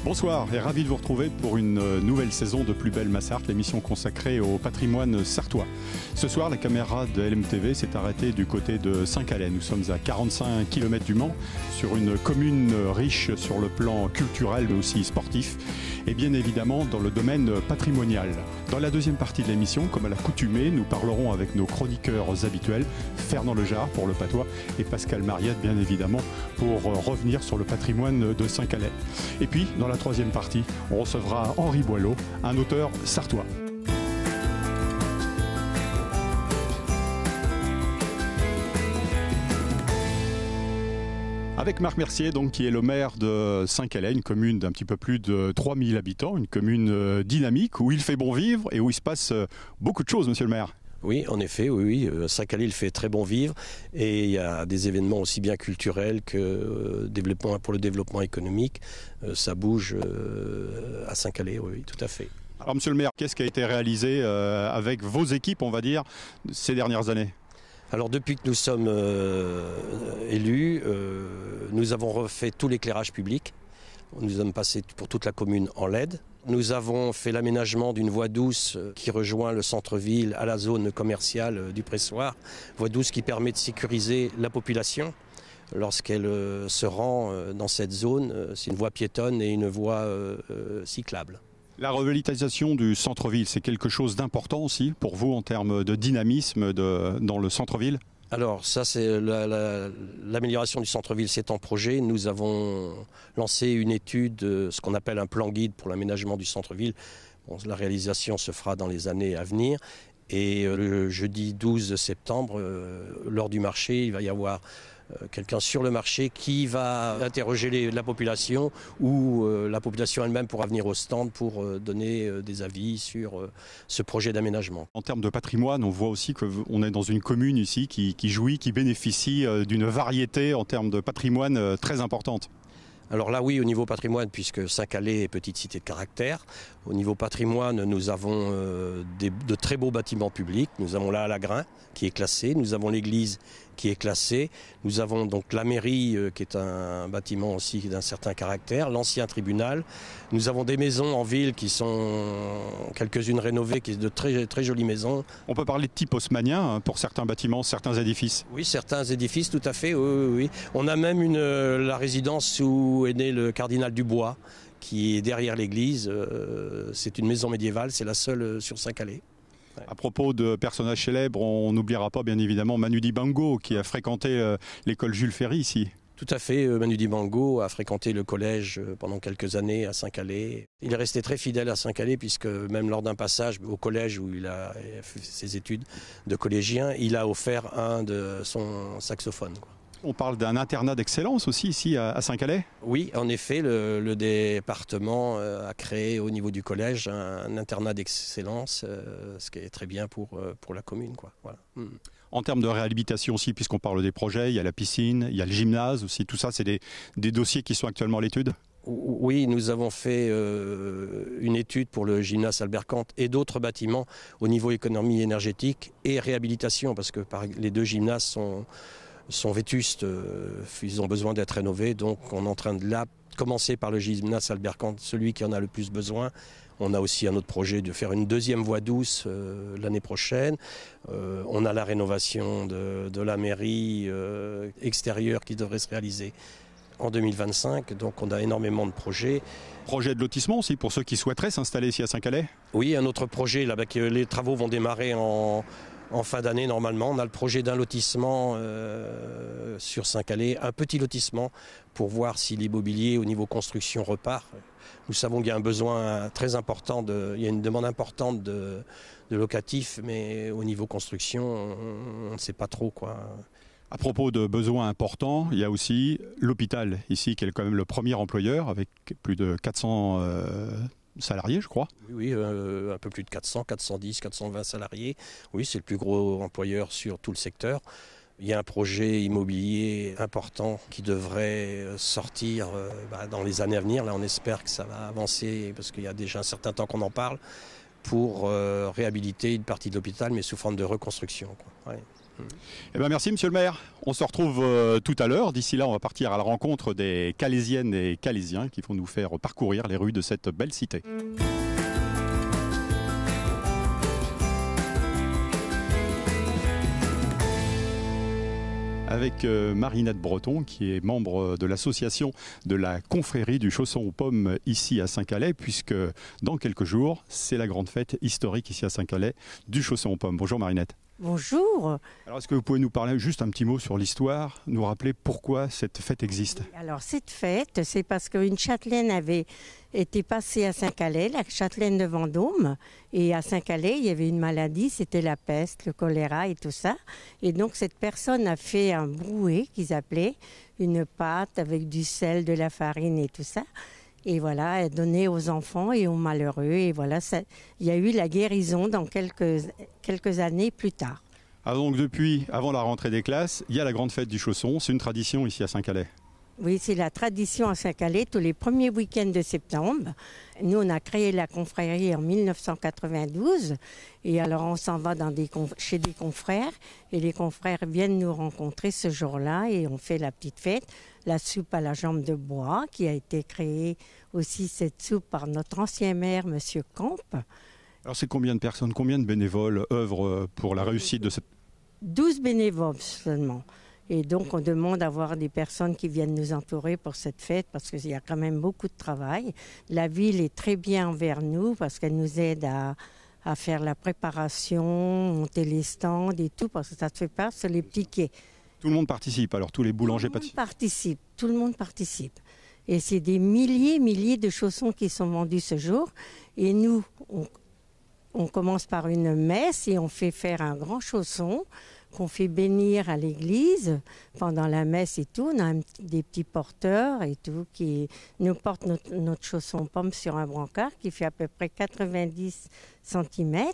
Bonsoir et ravi de vous retrouver pour une nouvelle saison de Plus belle ma Sarthe, l'émission consacrée au patrimoine sartois. Ce soir, la caméra de LMTV s'est arrêtée du côté de Saint-Calais. Nous sommes à 45 km du Mans, sur une commune riche sur le plan culturel mais aussi sportif et bien évidemment dans le domaine patrimonial. Dans la deuxième partie de l'émission, comme à l'accoutumée, nous parlerons avec nos chroniqueurs habituels, Fernand Lejar pour le patois et Pascal Mariette bien évidemment pour revenir sur le patrimoine de Saint-Calais. Et puis, dans la troisième partie, on recevra Henri Boileau, un auteur sartois. Avec Marc Mercier, donc, qui est le maire de Saint-Calais, une commune d'un petit peu plus de 3000 habitants, une commune dynamique où il fait bon vivre et où il se passe beaucoup de choses, monsieur le maire. Oui, en effet, oui. Saint-Calais, il fait très bon vivre et il y a des événements aussi bien culturels que pour le développement économique. Ça bouge à Saint-Calais, oui, tout à fait. Alors, monsieur le maire, qu'est-ce qui a été réalisé avec vos équipes, on va dire, ces dernières années ? Alors, depuis que nous sommes élus, nous avons refait tout l'éclairage public. Nous sommes passés pour toute la commune en LED. Nous avons fait l'aménagement d'une voie douce qui rejoint le centre-ville à la zone commerciale du Pressoir. Voie douce qui permet de sécuriser la population lorsqu'elle se rend dans cette zone. C'est une voie piétonne et une voie cyclable. La revitalisation du centre-ville, c'est quelque chose d'important aussi pour vous en termes de dynamisme dans le centre-ville ? Alors ça, c'est l'amélioration du centre-ville, c'est en projet. Nous avons lancé une étude, ce qu'on appelle un plan guide pour l'aménagement du centre-ville. Bon, la réalisation se fera dans les années à venir. Et le jeudi 12 septembre, lors du marché, il va y avoir quelqu'un sur le marché qui va interroger la population ou la population elle-même pourra venir au stand pour donner des avis sur ce projet d'aménagement. En termes de patrimoine, on voit aussi qu'on est dans une commune ici qui jouit, qui bénéficie d'une variété en termes de patrimoine très importante. Alors là, oui, au niveau patrimoine, puisque Saint-Calais est petite cité de caractère, au niveau patrimoine, nous avons de très beaux bâtiments publics. Nous avons là la Grain, qui est classé. Nous avons l'église, qui est classée. Nous avons donc la mairie, qui est un bâtiment aussi d'un certain caractère. L'ancien tribunal. Nous avons des maisons en ville qui sont quelques-unes rénovées, qui sont de très, très jolies maisons. On peut parler de type haussmannien pour certains bâtiments, certains édifices. Oui, certains édifices, tout à fait. Oui. On a même la résidence où est né le cardinal Dubois, qui est derrière l'église. C'est une maison médiévale, c'est la seule sur Saint-Calais. Ouais. À propos de personnages célèbres, on n'oubliera pas bien évidemment Manu Dibango qui a fréquenté l'école Jules Ferry ici. Tout à fait, Manu Dibango a fréquenté le collège pendant quelques années à Saint-Calais. Il est resté très fidèle à Saint-Calais puisque même lors d'un passage au collège où il a fait ses études de collégien, il a offert un de son saxophone, quoi. On parle d'un internat d'excellence aussi ici à Saint-Calais ? Oui, en effet, le département a créé au niveau du collège un internat d'excellence, ce qui est très bien pour la commune, quoi. Voilà. En termes de réhabilitation aussi, puisqu'on parle des projets, il y a la piscine, il y a le gymnase aussi, tout ça, c'est des dossiers qui sont actuellement à l'étude ? Oui, nous avons fait une étude pour le gymnase Albert Kant et d'autres bâtiments au niveau économie énergétique et réhabilitation, parce que les deux gymnases sont vétustes, ils ont besoin d'être rénovés, donc on est en train de commencer par le gymnase Albert Kant, celui qui en a le plus besoin. On a aussi un autre projet de faire une deuxième voie douce l'année prochaine. On a la rénovation de la mairie extérieure qui devrait se réaliser en 2025, donc on a énormément de projets. Projet de lotissement aussi pour ceux qui souhaiteraient s'installer ici à Saint-Calais ? Oui, un autre projet, là, les travaux vont démarrer en fin d'année normalement. On a le projet d'un lotissement sur Saint-Calais, un petit lotissement pour voir si l'immobilier au niveau construction repart. Nous savons qu'il y a un besoin très important, il y a une demande importante de locatifs, mais au niveau construction, on ne sait pas trop, quoi. À propos de besoins importants, il y a aussi l'hôpital ici qui est quand même le premier employeur avec plus de 400 salariés, je crois. Oui, un peu plus de 400, 410, 420 salariés. Oui, c'est le plus gros employeur sur tout le secteur. Il y a un projet immobilier important qui devrait sortir dans les années à venir. Là, on espère que ça va avancer parce qu'il y a déjà un certain temps qu'on en parle pour réhabiliter une partie de l'hôpital, mais sous forme de reconstruction, quoi. Ouais. Eh bien, merci Monsieur le maire. On se retrouve tout à l'heure. D'ici là, on va partir à la rencontre des Calésiennes et Calésiens qui vont nous faire parcourir les rues de cette belle cité. Avec Marinette Breton, qui est membre de l'association de la confrérie du Chausson aux Pommes ici à Saint-Calais, puisque dans quelques jours, c'est la grande fête historique ici à Saint-Calais du Chausson aux Pommes. Bonjour Marinette. Bonjour. Alors, est-ce que vous pouvez nous parler juste un petit mot sur l'histoire, nous rappeler pourquoi cette fête existe? Alors, cette fête, c'est parce qu'une châtelaine avait été passée à Saint-Calais, la châtelaine de Vendôme. Et à Saint-Calais, il y avait une maladie, c'était la peste, le choléra et tout ça. Et donc, cette personne a fait un brouet qu'ils appelaient, une pâte avec du sel, de la farine et tout ça. Et voilà, elle donnait aux enfants et aux malheureux. Et voilà, il y a eu la guérison dans quelques années plus tard. Ah, donc depuis, avant la rentrée des classes, il y a la grande fête du Chausson. C'est une tradition ici à Saint-Calais. Oui, c'est la tradition à Saint-Calais, tous les premiers week-ends de septembre. Nous, on a créé la confrérie en 1992. Et alors, on s'en va chez des confrères. Et les confrères viennent nous rencontrer ce jour-là et on fait la petite fête. La soupe à la jambe de bois, qui a été créée aussi, cette soupe, par notre ancien maire, M. Camp. Alors, c'est combien de personnes, combien de bénévoles œuvrent pour la réussite de cette... 12 bénévoles seulement. Et donc, on demande d'avoir des personnes qui viennent nous entourer pour cette fête parce qu'il y a quand même beaucoup de travail. La ville est très bien envers nous parce qu'elle nous aide à faire la préparation, monter les stands et tout, parce que ça se fait pas sur les petits quais. Tout le monde participe, alors tous les boulangers participent. Tout le monde participe. Et c'est des milliers de chaussons qui sont vendus ce jour. Et nous, on commence par une messe et on fait faire un grand chausson qu'on fait bénir à l'église pendant la messe et tout. On a des petits porteurs et tout qui nous portent notre chausson pomme sur un brancard qui fait à peu près 90 cm.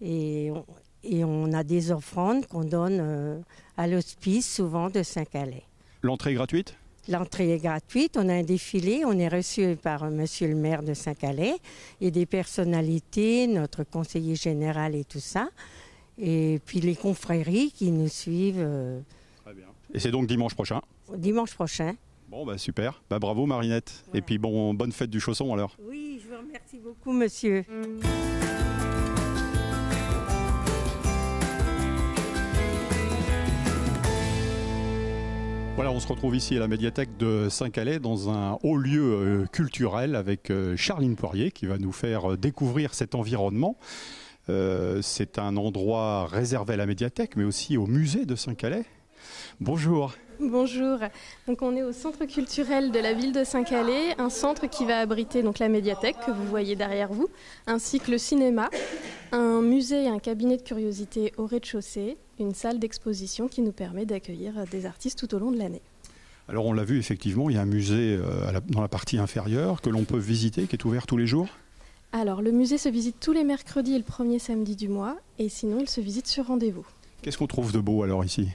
Et on a des offrandes qu'on donne à l'hospice, souvent de Saint-Calais. L'entrée est gratuite ? L'entrée est gratuite. On a un défilé. On est reçu par monsieur le maire de Saint-Calais et des personnalités, notre conseiller général et tout ça. Et puis les confréries qui nous suivent. Très bien. Et c'est donc dimanche prochain ? Dimanche prochain. Bon, super. Bravo Marinette. Ouais. Et puis bonne fête du Chausson alors. Oui, je vous remercie beaucoup monsieur. Voilà, on se retrouve ici à la médiathèque de Saint-Calais dans un haut lieu culturel avec Charline Poirier qui va nous faire découvrir cet environnement. C'est un endroit réservé à la médiathèque mais aussi au musée de Saint-Calais. Bonjour. Bonjour. Donc on est au centre culturel de la ville de Saint-Calais, un centre qui va abriter donc la médiathèque que vous voyez derrière vous, ainsi que le cinéma, un musée et un cabinet de curiosités au rez-de-chaussée, une salle d'exposition qui nous permet d'accueillir des artistes tout au long de l'année. Alors on l'a vu effectivement, il y a un musée dans la partie inférieure que l'on peut visiter, qui est ouvert tous les jours. Alors le musée se visite tous les mercredis et le premier samedi du mois, et sinon il se visite sur rendez-vous. Qu'est-ce qu'on trouve de beau alors ici ?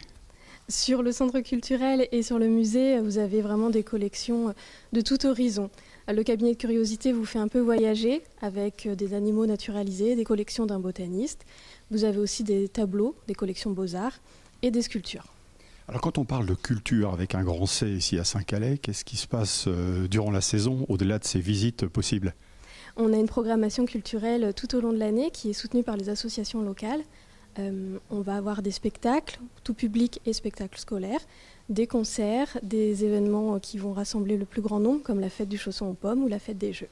Sur le centre culturel et sur le musée, vous avez vraiment des collections de tout horizon. Le cabinet de curiosité vous fait un peu voyager avec des animaux naturalisés, des collections d'un botaniste. Vous avez aussi des tableaux, des collections Beaux-Arts et des sculptures. Alors quand on parle de culture avec un grand C ici à Saint-Calais, qu'est-ce qui se passe durant la saison au-delà de ces visites possibles ? On a une programmation culturelle tout au long de l'année qui est soutenue par les associations locales. On va avoir des spectacles, tout public et spectacles scolaires, des concerts, des événements qui vont rassembler le plus grand nombre, comme la fête du Chausson aux Pommes ou la fête des Jeux.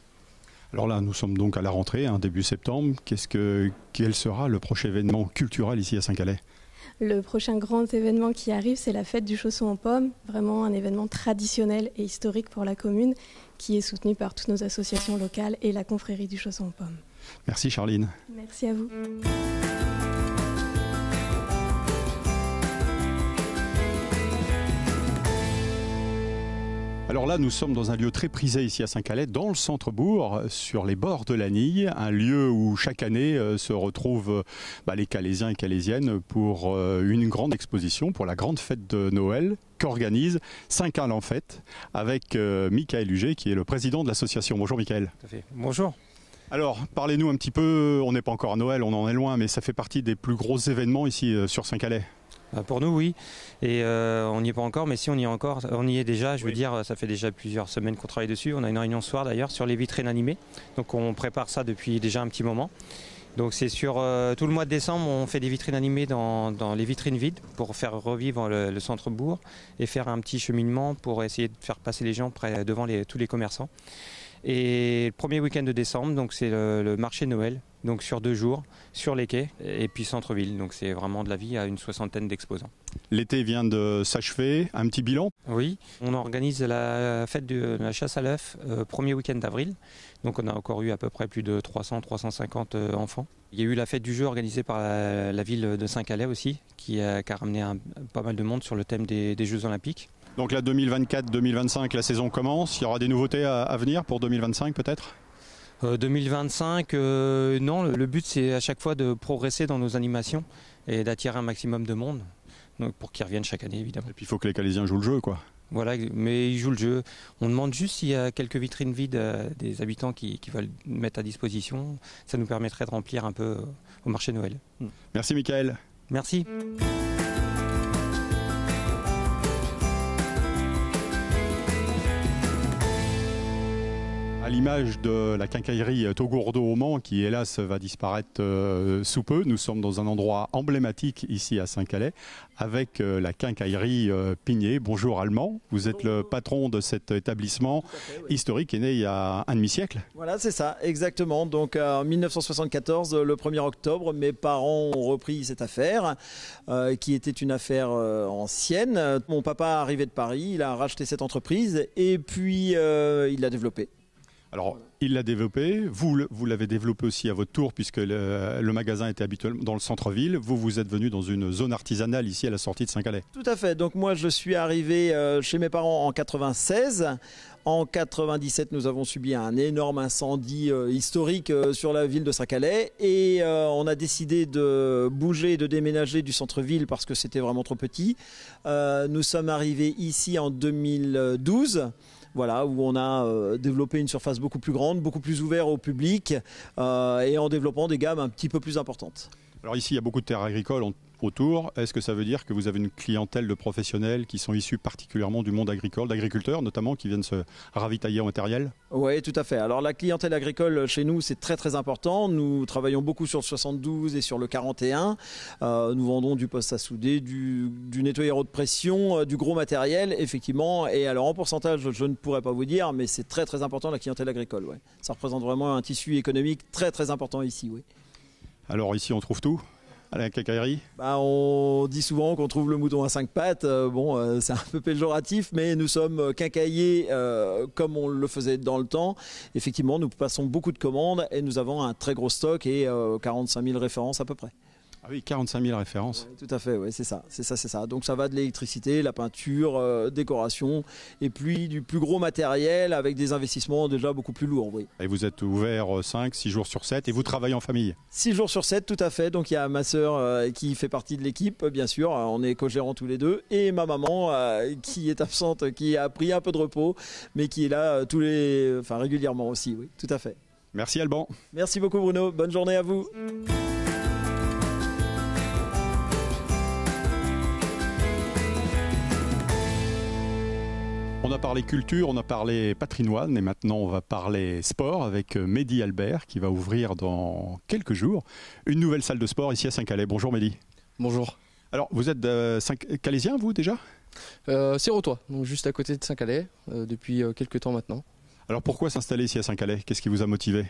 Alors là, nous sommes donc à la rentrée, début septembre. Quel sera le prochain événement culturel ici à Saint-Calais ? Le prochain grand événement qui arrive, c'est la fête du Chausson aux Pommes, vraiment un événement traditionnel et historique pour la commune, qui est soutenu par toutes nos associations locales et la confrérie du Chausson aux Pommes. Merci Charline. Merci à vous. Alors là, nous sommes dans un lieu très prisé ici à Saint-Calais, dans le centre-bourg, sur les bords de la Nille, un lieu où chaque année se retrouvent les Calésiens et Calésiennes pour une grande exposition, pour la grande fête de Noël qu'organise Saint-Calais en fête, avec Michael Huget, qui est le président de l'association. Bonjour Michael. Tout à fait. Bonjour. Alors, parlez-nous un petit peu, on n'est pas encore à Noël, on en est loin, mais ça fait partie des plus gros événements ici sur Saint-Calais. Pour nous, oui. Et on n'y est pas encore, mais si on y est encore, on y est déjà. Je veux dire, ça fait déjà plusieurs semaines qu'on travaille dessus. On a une réunion ce soir d'ailleurs sur les vitrines animées. Donc on prépare ça depuis déjà un petit moment. Donc c'est sur tout le mois de décembre, on fait des vitrines animées dans les vitrines vides pour faire revivre le centre-bourg et faire un petit cheminement pour essayer de faire passer les gens devant tous les commerçants. Et le premier week-end de décembre, donc c'est le marché Noël, donc sur 2 jours, sur les quais et puis centre-ville. Donc c'est vraiment de la vie à une 60aine d'exposants. L'été vient de s'achever, un petit bilan? Oui, on organise la fête de la chasse à l'œuf premier week-end d'avril. Donc on a encore eu à peu près plus de 300-350 enfants. Il y a eu la fête du jeu organisée par la ville de Saint-Calais aussi, qui a ramené pas mal de monde sur le thème des Jeux Olympiques. Donc là, 2024-2025, la saison commence. Il y aura des nouveautés à venir pour 2025 peut-être? 2025, non. Le but, c'est à chaque fois de progresser dans nos animations et d'attirer un maximum de monde, donc pour qu'ils reviennent chaque année, évidemment. Et puis il faut que les Calaisiens jouent le jeu, quoi. Voilà, mais ils jouent le jeu. On demande juste s'il y a quelques vitrines vides des habitants qui veulent mettre à disposition. Ça nous permettrait de remplir un peu au marché Noël. Merci Michael. Merci. À l'image de la quincaillerie Taugourdeau au Mans, qui hélas va disparaître sous peu, nous sommes dans un endroit emblématique ici à Saint-Calais, avec la quincaillerie Pigné. Bonjour Allemand, vous êtes le patron de cet établissement historique qui est né il y a un demi-siècle. Voilà, c'est ça, exactement. Donc en 1974, le 1er octobre, mes parents ont repris cette affaire, qui était une affaire ancienne. Mon papa est arrivé de Paris, il a racheté cette entreprise et puis il l'a développée. Alors, il l'a développé, vous l'avez développé aussi à votre tour, puisque le magasin était habituellement dans le centre-ville. Vous êtes venu dans une zone artisanale ici à la sortie de Saint-Calais. Tout à fait. Donc moi, je suis arrivé chez mes parents en 96. En 97, nous avons subi un énorme incendie historique sur la ville de Saint-Calais. Et on a décidé de bouger, de déménager du centre-ville parce que c'était vraiment trop petit. Nous sommes arrivés ici en 2012. Voilà, où on a développé une surface beaucoup plus grande, beaucoup plus ouverte au public et en développant des gammes un petit peu plus importantes. Alors ici, il y a beaucoup de terres agricoles autour. Est-ce que ça veut dire que vous avez une clientèle de professionnels qui sont issus particulièrement du monde agricole, d'agriculteurs notamment, qui viennent se ravitailler en matériel? Oui, tout à fait. Alors la clientèle agricole chez nous, c'est très très important. Nous travaillons beaucoup sur le 72 et sur le 41. Nous vendons du poste à souder, du nettoyeur haute pression, du gros matériel, effectivement. Et alors en pourcentage, je ne pourrais pas vous dire, mais c'est très très important la clientèle agricole. Ouais. Ça représente vraiment un tissu économique très très important ici. Oui. Alors ici, on trouve tout à la quincaillerie? On dit souvent qu'on trouve le mouton à 5 pattes. C'est un peu péjoratif, mais nous sommes quincailliers comme on le faisait dans le temps. Effectivement, nous passons beaucoup de commandes et nous avons un très gros stock et 45 000 références à peu près. Ah oui, 45 000 références. Oui, tout à fait, oui, c'est ça. Donc ça va de l'électricité, la peinture, décoration, et puis du plus gros matériel avec des investissements déjà beaucoup plus lourds. Oui. Et vous êtes ouvert 5-6 jours sur 7 et vous travaillez en famille? 6 jours sur 7, tout à fait. Donc il y a ma sœur qui fait partie de l'équipe, bien sûr. On est co-gérants tous les deux. Et ma maman qui est absente, qui a pris un peu de repos, mais qui est là régulièrement aussi. Oui, tout à fait. Merci Alban. Merci beaucoup Bruno. Bonne journée à vous. On a parlé culture, on a parlé patrimoine et maintenant on va parler sport avec Mehdi Albert qui va ouvrir dans quelques jours une nouvelle salle de sport ici à Saint-Calais. Bonjour Mehdi. Bonjour. Alors vous êtes Calaisien vous déjà? Sirotois, donc juste à côté de Saint-Calais depuis quelques temps maintenant. Alors pourquoi s'installer ici à Saint-Calais? Qu'est-ce qui vous a motivé?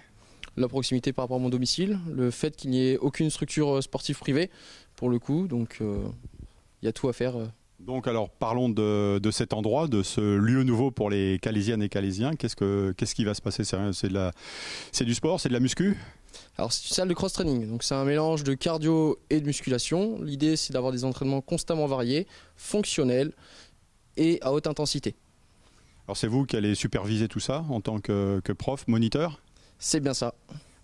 La proximité par rapport à mon domicile, le fait qu'il n'y ait aucune structure sportive privée pour le coup, donc il y a tout à faire. Donc alors parlons de cet endroit, de ce lieu nouveau pour les Calaisiennes et Calaisiens. Qu'est-ce qui va se passer? C'est du sport, c'est de la muscu? Alors c'est une salle de cross-training, donc c'est un mélange de cardio et de musculation. L'idée c'est d'avoir des entraînements constamment variés, fonctionnels et à haute intensité. Alors c'est vous qui allez superviser tout ça en tant que prof, moniteur? C'est bien ça.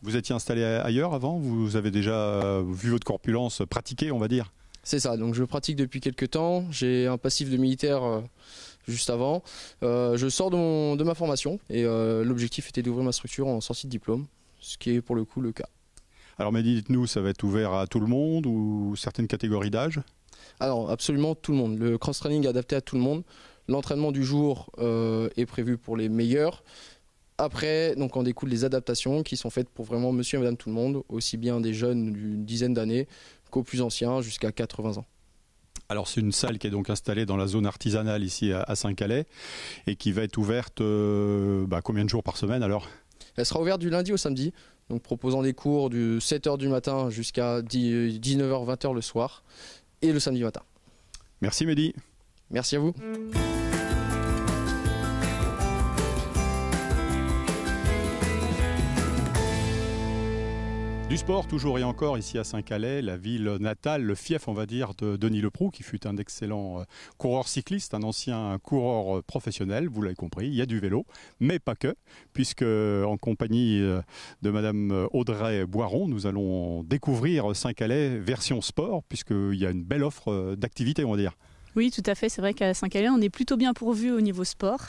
Vous étiez installé ailleurs avant? Vous avez déjà vu votre corpulence pratiquer, on va dire? C'est ça, donc je pratique depuis quelques temps, j'ai un passif de militaire juste avant. Je sors de ma formation et l'objectif était d'ouvrir ma structure en sortie de diplôme, ce qui est pour le coup le cas. Alors Mehdi, dites-nous, ça va être ouvert à tout le monde ou certaines catégories d'âge? Alors absolument tout le monde. Le cross-training est adapté à tout le monde. L'entraînement du jour est prévu pour les meilleurs. Après, donc, on découle les adaptations qui sont faites pour vraiment monsieur et madame tout le monde, aussi bien des jeunes d'une dizaine d'années qu'aux plus anciens jusqu'à 80 ans. Alors c'est une salle qui est donc installée dans la zone artisanale ici à Saint-Calais et qui va être ouverte combien de jours par semaine alors? Elle sera ouverte du lundi au samedi, donc proposant des cours de 7h du matin jusqu'à 19h, 20h le soir et le samedi matin. Merci Mehdi. Merci à vous. Du sport, toujours et encore, ici à Saint-Calais, la ville natale, le fief, on va dire, de Denis Leproux, qui fut un excellent coureur cycliste, un ancien coureur professionnel, vous l'avez compris, il y a du vélo, mais pas que, puisque en compagnie de Madame Audrey Boiron, nous allons découvrir Saint-Calais version sport, puisqu'il y a une belle offre d'activités, on va dire. Oui, tout à fait. C'est vrai qu'à Saint-Calais, on est plutôt bien pourvu au niveau sport.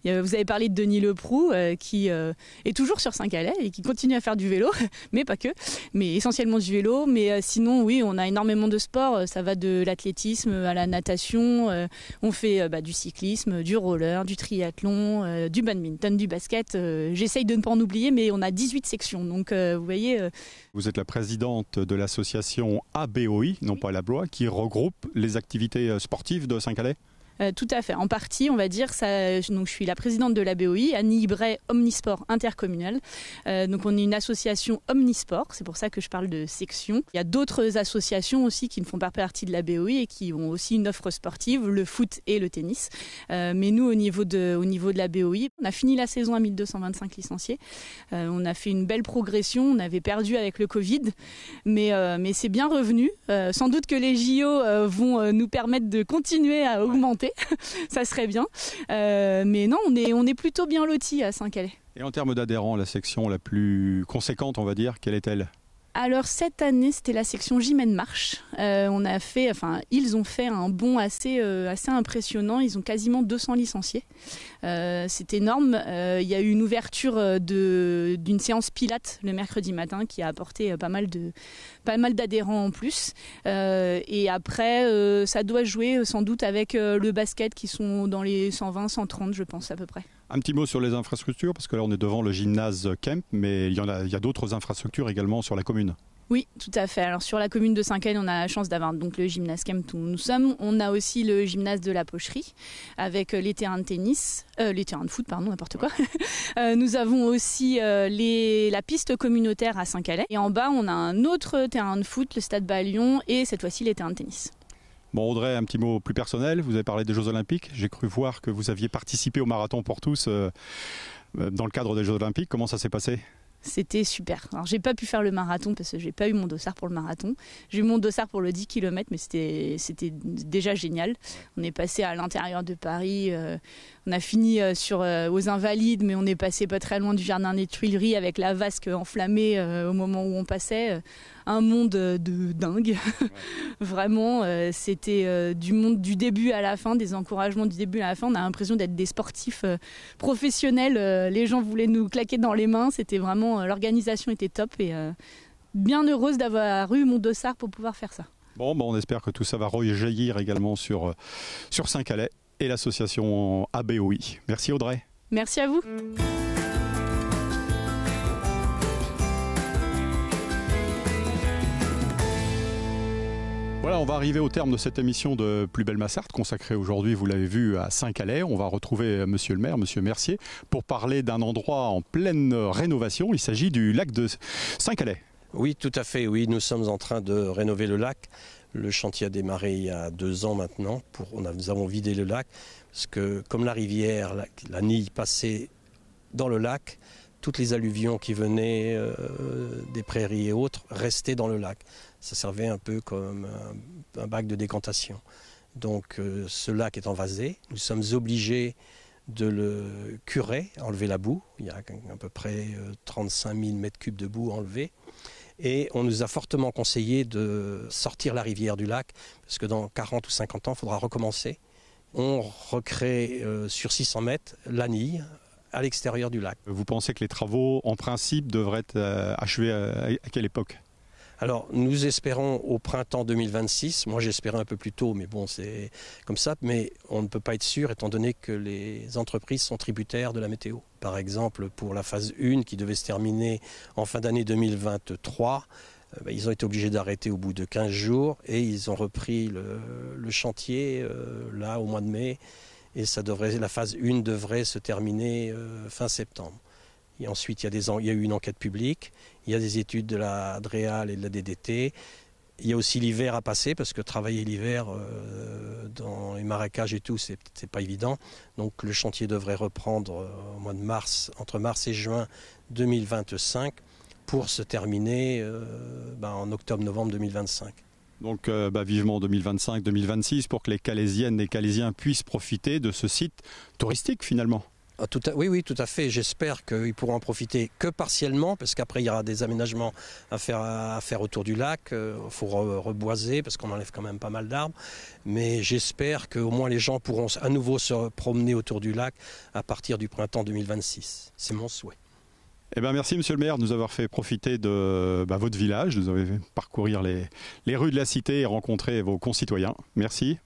Vous avez parlé de Denis Leproux, qui est toujours sur Saint-Calais et qui continue à faire du vélo, mais pas que, mais essentiellement du vélo. Mais sinon, oui, on a énormément de sports. Ça va de l'athlétisme à la natation. On fait du cyclisme, du roller, du triathlon, du badminton, du basket. J'essaye de ne pas en oublier, mais on a 18 sections. Donc, vous voyez... Vous êtes la présidente de l'association ABOI, non pas la Blois, qui regroupe les activités sportives de Saint-Calais? Tout à fait. En partie, on va dire, donc je suis la présidente de l'ABOI, Annie Ibray Omnisport Intercommunal. Donc on est une association Omnisport, c'est pour ça que je parle de section. Il y a d'autres associations aussi qui ne font pas partie de l'ABOI et qui ont aussi une offre sportive, le foot et le tennis. Mais nous, au niveau de l'ABOI, on a fini la saison à 1225 licenciés. On a fait une belle progression, on avait perdu avec le Covid, mais c'est bien revenu. Sans doute que les JO vont nous permettre de continuer à augmenter. Ça serait bien. Mais non, on est plutôt bien lotis à Saint-Calais. Et en termes d'adhérents, la section la plus conséquente, on va dire, quelle est-elle? Alors cette année, c'était la section Gimène Marche. Ils ont fait un bond assez impressionnant. Ils ont quasiment 200 licenciés. C'est énorme. Il y a eu une ouverture d'une séance Pilates le mercredi matin qui a apporté pas mal d'adhérents en plus. Et après, ça doit jouer sans doute avec le basket qui sont dans les 120, 130, je pense à peu près. Un petit mot sur les infrastructures, parce que là on est devant le gymnase Kemp, mais il y a d'autres infrastructures également sur la commune. Oui, tout à fait. Alors sur la commune de Saint-Calais, on a la chance d'avoir donc le gymnase Kemp où nous sommes. On a aussi le gymnase de la Pocherie avec les terrains de tennis, les terrains de foot, pardon, n'importe quoi. Nous avons aussi la piste communautaire à Saint-Calais. Et en bas, on a un autre terrain de foot, le stade Ballion, et cette fois-ci les terrains de tennis. Bon Audrey, un petit mot plus personnel, vous avez parlé des Jeux Olympiques, j'ai cru voir que vous aviez participé au marathon pour tous dans le cadre des Jeux Olympiques, comment ça s'est passé? C'était super. Alors j'ai pas pu faire le marathon parce que j'ai pas eu mon dossard pour le marathon. J'ai eu mon dossard pour le 10 km, mais c'était déjà génial. On est passé à l'intérieur de Paris, on a fini aux Invalides, mais on est passé pas très loin du Jardin des Tuileries avec la vasque enflammée au moment où on passait. Un monde de dingue. Ouais. Vraiment, c'était du monde du début à la fin, des encouragements du début à la fin. On a l'impression d'être des sportifs professionnels. Les gens voulaient nous claquer dans les mains. C'était vraiment, l'organisation était top et bien heureuse d'avoir eu mon dossard pour pouvoir faire ça. Bon, on espère que tout ça va rejaillir également sur Saint-Calais et l'association ABOI. Merci Audrey. Merci à vous. Voilà, on va arriver au terme de cette émission de Plus belle Massarthe, consacrée aujourd'hui, vous l'avez vu, à Saint-Calais. On va retrouver monsieur le maire, monsieur Mercier, pour parler d'un endroit en pleine rénovation. Il s'agit du lac de Saint-Calais. Oui, tout à fait. Oui, nous sommes en train de rénover le lac. Le chantier a démarré il y a 2 ans maintenant. Nous avons vidé le lac, parce que comme la rivière, la Nille passait dans le lac, toutes les alluvions qui venaient des prairies et autres restaient dans le lac. Ça servait un peu comme un bac de décantation. Donc ce lac est envasé. Nous sommes obligés de le curer, enlever la boue. Il y a à peu près 35 000 mètres cubes de boue enlevée. Et on nous a fortement conseillé de sortir la rivière du lac, parce que dans 40 ou 50 ans, il faudra recommencer. On recrée sur 600 mètres la Nille, à l'extérieur du lac. Vous pensez que les travaux, en principe, devraient être achevés à quelle époque ? Alors, nous espérons au printemps 2026. Moi, j'espérais un peu plus tôt, mais bon, c'est comme ça. Mais on ne peut pas être sûr, étant donné que les entreprises sont tributaires de la météo. Par exemple, pour la phase 1, qui devait se terminer en fin d'année 2023, ils ont été obligés d'arrêter au bout de 15 jours et ils ont repris le chantier là, au mois de mai. Et la phase 1 devrait se terminer fin septembre. Et ensuite, il y a eu une enquête publique, il y a des études de la DREAL et de la DDT. Il y a aussi l'hiver à passer, parce que travailler l'hiver dans les marécages et tout, c'est pas évident. Donc le chantier devrait reprendre au mois de mars, entre mars et juin 2025, pour se terminer en octobre-novembre 2025. Donc vivement 2025-2026 pour que les Calaisiennes et Calaisiens puissent profiter de ce site touristique finalement. Oui, tout à fait. J'espère qu'ils pourront en profiter que partiellement, parce qu'après il y aura des aménagements à faire autour du lac. Il faut reboiser, parce qu'on enlève quand même pas mal d'arbres. Mais j'espère qu'au moins les gens pourront à nouveau se promener autour du lac à partir du printemps 2026. C'est mon souhait. Eh bien, merci Monsieur le maire de nous avoir fait profiter de votre village, de nous avoir fait parcourir les rues de la cité et rencontrer vos concitoyens. Merci.